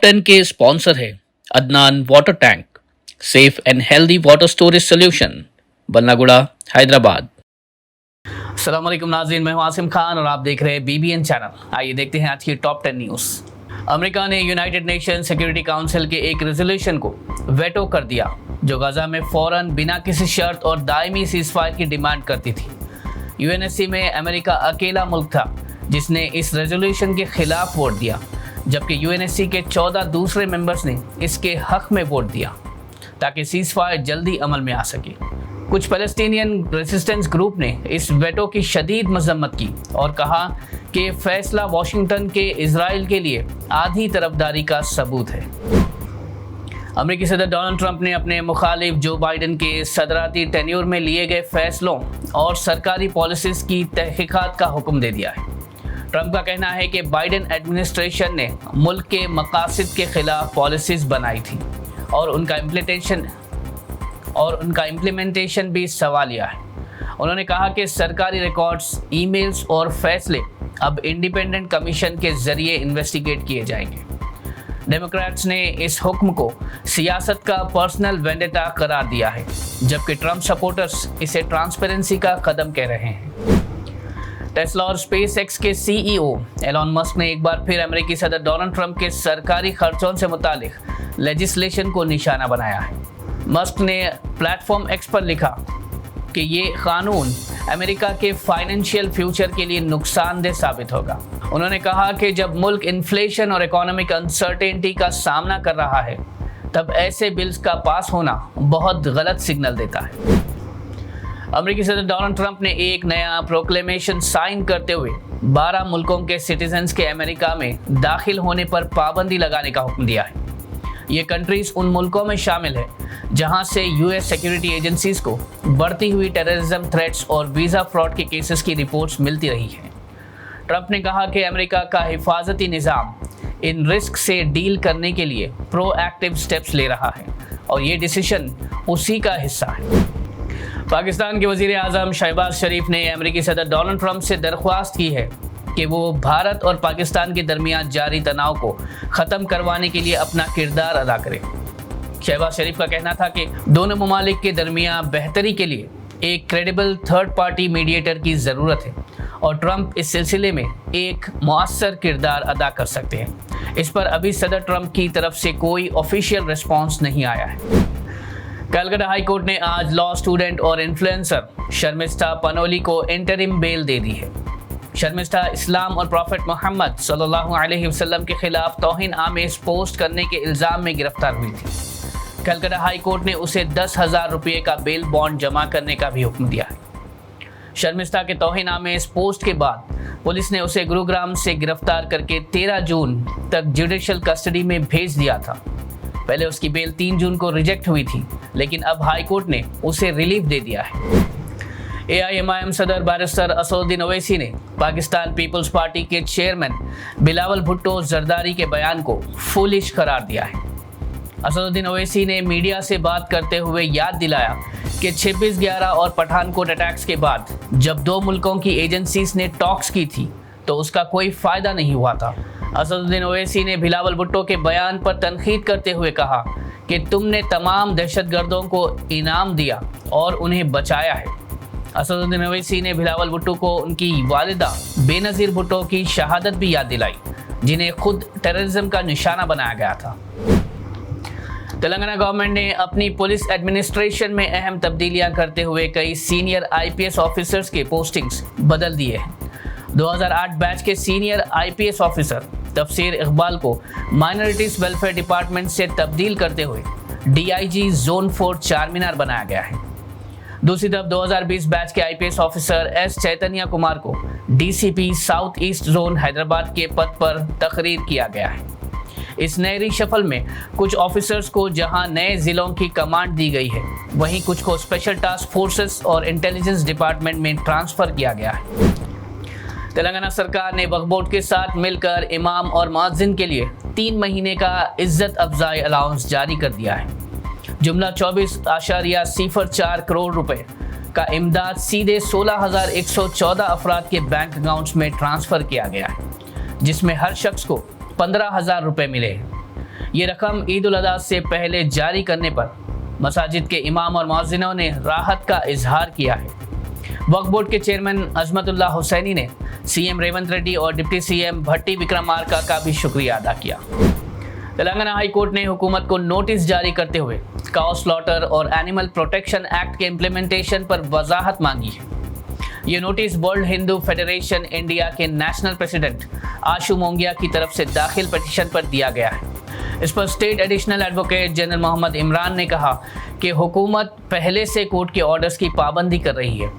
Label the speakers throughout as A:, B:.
A: 10 के स्पॉन्सर है Adnan water tank, safe and healthy water storage solution, Ballaguda, Hyderabad. अस्सलाम वालेकुम नाज़रीन, मैं हूं आसिम खान और आप देख रहे हैं BBN चैनल। आइए देखते हैं आज की टॉप 10 न्यूज़। अमेरिका ने यूनाइटेड नेशन सिक्योरिटी काउंसिल के एक रेजोल्यूशन को वेटो कर दिया जो गाजा में फौरन बिना किसी शर्त और दायमी सीज़फायर की डिमांड करती थी। UNSC में अमेरिका अकेला मुल्क था जिसने इस रेजोल्यूशन के खिलाफ वोट दिया, जबकि UNSC के 14 दूसरे मेंबर्स ने इसके हक में वोट दिया ताकि सीज़फायर जल्दी अमल में आ सके। कुछ पैलेस्टीनियन रेजिस्टेंस ग्रुप ने इस वेटो की शदीद मजम्मत की और कहा कि फैसला वाशिंगटन के इजराइल के लिए आधी तरफदारी का सबूत है। अमेरिकी सदर डोनाल्ड ट्रंप ने अपने मुखालिफ जो बाइडेन के सदराती टेन्योर में लिए गए फैसलों और सरकारी पॉलिसीज की तहकीकात का हुक्म दे दिया है। ट्रंप का कहना है कि बाइडेन एडमिनिस्ट्रेशन ने मुल्क के मकासद के खिलाफ पॉलिसीज बनाई थी और उनका इम्प्लीमेंटेशन भी सवालिया है। उन्होंने कहा कि सरकारी रिकॉर्ड्स, ईमेल्स और फैसले अब इंडिपेंडेंट कमीशन के जरिए इन्वेस्टिगेट किए जाएंगे। डेमोक्रेट्स ने इस हुक्म को सियासत का पर्सनल वेंडेटा करार दिया है, जबकि ट्रंप सपोर्टर्स इसे ट्रांसपेरेंसी का कदम कह रहे हैं। टेस्ला और SpaceX के CEO एलॉन मस्क ने एक बार फिर अमेरिकी सदर डोनाल्ड ट्रंप के सरकारी खर्चों से मुतालिक लेजिस्लेशन को निशाना बनाया है। मस्क ने प्लेटफॉर्म X पर लिखा कि ये कानून अमेरिका के फाइनेंशियल फ्यूचर के लिए नुकसानदेह साबित होगा। उन्होंने कहा कि जब मुल्क इन्फ्लेशन और इकोनॉमिक अनसर्टेनिटी का सामना कर रहा है तब ऐसे बिल्स का पास होना बहुत गलत सिग्नल देता है। अमेरिकी सदर डोनाल्ड ट्रंप ने एक नया प्रोक्लेमेशन साइन करते हुए 12 मुल्कों के सिटीजन्स के अमेरिका में दाखिल होने पर पाबंदी लगाने का हुक्म दिया है। ये कंट्रीज उन मुल्कों में शामिल है जहां से US सिक्योरिटी एजेंसीज को बढ़ती हुई टेररिज्म थ्रेट्स और वीज़ा फ्रॉड के केसेस की रिपोर्ट्स मिलती रही हैं। ट्रंप ने कहा कि अमेरिका का हिफाजती निज़ाम इन रिस्क से डील करने के लिए प्रोएक्टिव स्टेप्स ले रहा है और ये डिसीजन उसी का हिस्सा है। पाकिस्तान के वज़ीर आज़म शहबाज शरीफ ने अमेरिकी सदर डोनाल्ड ट्रंप से दरख्वास्त की है कि वो भारत और पाकिस्तान के दरमियान जारी तनाव को ख़त्म करवाने के लिए अपना किरदार अदा करे। शहबाज शरीफ का कहना था कि दोनों ममालिक के दरमियान बेहतरी के लिए एक क्रेडिबल थर्ड पार्टी मीडिएटर की ज़रूरत है और ट्रंप इस सिलसिले में एक मुअस्सर किरदार अदा कर सकते हैं। इस पर अभी सदर ट्रंप की तरफ से कोई ऑफिशियल रिस्पॉन्स नहीं आया है। कलकत्ता हाई कोर्ट ने आज लॉ स्टूडेंट और इन्फ्लुएंसर शर्मिस्ता पनोली को इंटरिम बेल दे दी है। शर्मिस्ता इस्लाम और प्रॉफेट मोहम्मद सल्लल्लाहु अलैहि वसल्लम के खिलाफ तौहीन आमेज पोस्ट करने के इल्ज़ाम में गिरफ्तार हुई थी। कलकत्ता हाई कोर्ट ने उसे 10,000 रुपये का बेल बॉन्ड जमा करने का भी हुक्म दिया है। शर्मिस्ता के तौहीन आमेज पोस्ट के बाद पुलिस ने उसे गुरुग्राम से गिरफ्तार करके 13 जून तक जुडिशल कस्टडी में भेज दिया था। पहले उसकी बेल 3 जून को रिजेक्ट हुई थी, लेकिन अब हाई कोर्ट ने उसे रिलीफ दे दिया है। AIMIM सदर बैरिस्टर असदुद्दीन ओवैसी ने पाकिस्तान पीपल्स पार्टी के चेयरमैन बिलावल भुट्टो जरदारी के बयान को फूलिश करार दिया है। असदुद्दीन ओवैसी ने मीडिया से बात करते हुए याद दिलाया कि 26/11 और पठानकोट अटैक्स के बाद जब दो मुल्कों की एजेंसीज ने टॉक्स की थी तो उसका कोई फ़ायदा नहीं हुआ था। असदुद्दीन ओवैसी ने बिलावल भुट्टो के बयान पर तनकीद करते हुए कहा कि तुमने तमाम दहशतगर्दों को इनाम दिया और उन्हें बचाया है। असदुद्दीन ओवैसी ने बिलावल भुट्टो को उनकी वालिदा बेनज़ीर भुट्टो की शहादत भी याद दिलाई, जिन्हें खुद टेररिज्म का निशाना बनाया गया था। तेलंगाना गवर्नमेंट ने अपनी पुलिस एडमिनिस्ट्रेशन में अहम तब्दीलियां करते हुए कई सीनियर IPS ऑफिसर्स के पोस्टिंग्स बदल दिए हैं। 2008 बैच के सीनियर IPS ऑफिसर तफसीर इकबाल को माइनॉरिटीज़ वेलफेयर डिपार्टमेंट से तब्दील करते हुए DIG जोन 4 चारमीनार बनाया गया है। दूसरी तरफ 2020 बैच के IPS ऑफिसर S चैतन्य कुमार को DCP south east zone Hyderabad के पद पर तकरीर किया गया है। इस नए रिशफल में कुछ ऑफिसर्स को जहां नए ज़िलों की कमांड दी गई है, वहीं कुछ को स्पेशल टास्क फोर्सेस और इंटेलिजेंस डिपार्टमेंट में ट्रांसफ़र किया गया है। तेलंगाना सरकार ने वक्फ बोर्ड के साथ मिलकर इमाम और मुअज्जिन के लिए 3 महीने का इज्जत अफजाई अलाउंस जारी कर दिया है। जुमला 24.04 करोड़ रुपए का इमदाद सीधे 16,114 अफराद के बैंक अकाउंट्स में ट्रांसफ़र किया गया है, जिसमें हर शख्स को 15,000 रुपये मिले। ये रकम ईद उल अजहा से पहले जारी करने पर मसाजिद के इमाम और मुअज्जिनों ने राहत का इजहार किया है। वक्फ बोर्ड के चेयरमैन अजमतुल्लाह हुसैनी ने सीएम रेवंत रेड्डी और डिप्टी सीएम भट्टी विक्रमार्का का भी शुक्रिया अदा किया। तेलंगाना हाई कोर्ट ने हुकूमत को नोटिस जारी करते हुए काउ स्लॉटर और एनिमल प्रोटेक्शन एक्ट के इम्प्लीमेंटेशन पर वजाहत मांगी है। ये notice world Hindu federation India के नेशनल प्रेसिडेंट आशु मोंगिया की तरफ से दाखिल पिटीशन पर दिया गया है। इस पर state additional advocate general Mohammad Imran ने कहा कि हुकूमत पहले से कोर्ट के ऑर्डर्स की पाबंदी कर रही है।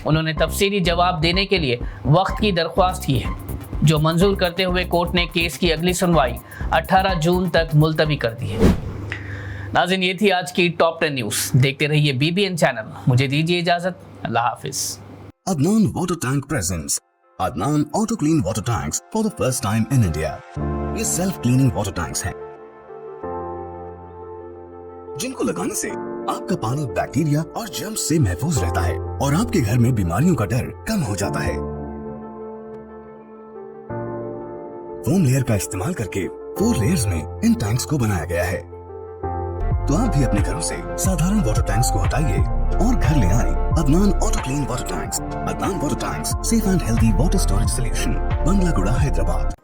A: उन्होंने तफसीली जवाब देने के लिए वक्त की दरख्वास्त की है, जो मंजूर करते हुए कोर्ट ने केस की अगली सुनवाई 18 जून तक मुलतवी कर दी है। नाज़रीन, ये थी आज की टॉप 10 न्यूज़। देखते रहिए BBN चैनल। मुझे दीजिए इजाजत। अल्लाह हाफिज।
B: Adnan Water Tank presents Adnan Auto Clean Water Tanks for the first time in India. ये सेल्फ क्लीनिंग वाटर टैंक्स हैं जिनको लगाने से आपका पानी बैक्टीरिया और जर्म्स से महफूज रहता है और आपके घर में बीमारियों का डर कम हो जाता है। फोम लेयर का इस्तेमाल करके 4 लेयर्स में इन टैंक्स को बनाया गया है। तो आप भी अपने घरों से साधारण वाटर टैंक्स को हटाइए और घर ले आए Adnan auto clean water tanks. Adnan water tanks, safe and healthy water storage solution, Bangalaguda, Hyderabad.